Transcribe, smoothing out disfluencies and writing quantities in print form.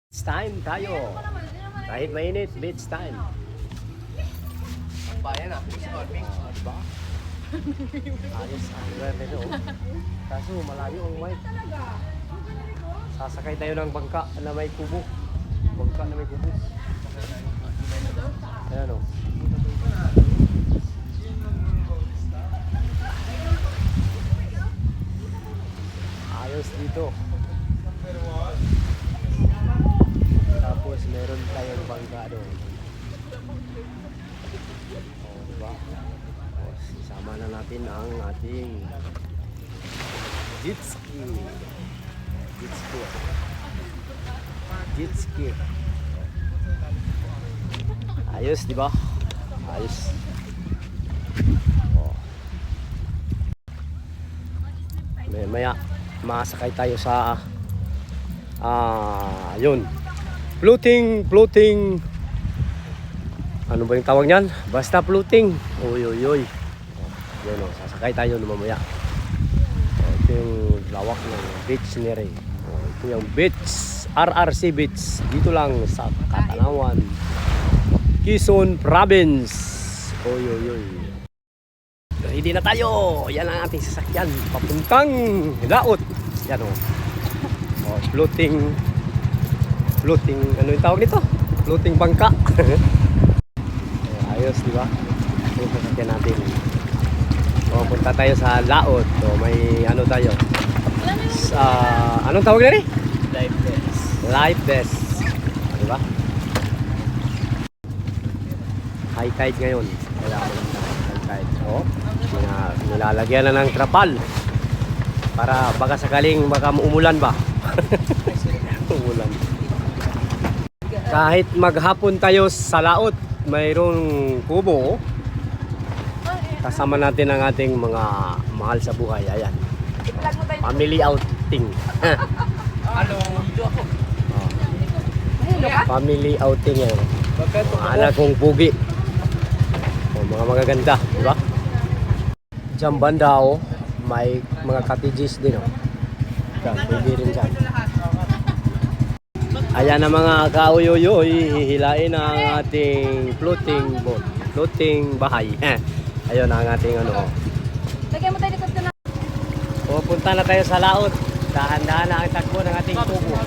Beach time tayo. Kahit mainit, beach time. Bayan ah, sa Corping. Diba? Ayos ang lugar nito. Kaso malayo ang mic. Sasakay tayo ng bangka na may kubo. Bangka na may kubo. Ayan o. Ayos dito. Tapos meron tayong bangka doon. O, diba? Tapos isama na natin ang ating jet ski. Jet ski. Jet ski. Ayos, diba? Ayos. O. Maya masakay tayo sa yun. Floating. Ano ba yung tawag niyan? Basta floating. Oy. Yan o, sasakay tayo mamaya. Ito yung lawak ng beach ni Ray. Ito yung beach, RRC Beach. Dito lang sa Katanawan, Quezon Province. Oy. Ready na tayo. Yan ang ating sasakyan. Papuntang laot. Yan o. Floating. Ano yung tawag nito? Floating bangka. Ayos, di ba? Ito yung sasakyan natin. Punta tayo sa laot. May ano tayo. Anong tawag na rin? Life vest. Di ba? High tide ngayon. Kailangan mo lang high tide. Nilalagyan na ng trapal. Para baka sakaling baka umulan ba? Umulan. Kahit maghapon tayo sa laot, mayroong kubo. Kasama natin ang ating mga mahal sa buhay. Ayan. Family outing. Ano, dito ako. Family outing yan. Mga anak kong pugi. Mga magaganda, di ba? Diyan banda may mga cottages din. Pwede rin dyan. Ayan na mga kauyoyoy, hihilain ang ating floating boat, floating bahay. Ayun ang ating ano. Lagyan mo tayo likod ka na. Pupunta na tayo sa laot. Dahan-dahan na ang takbo ng ating tubo.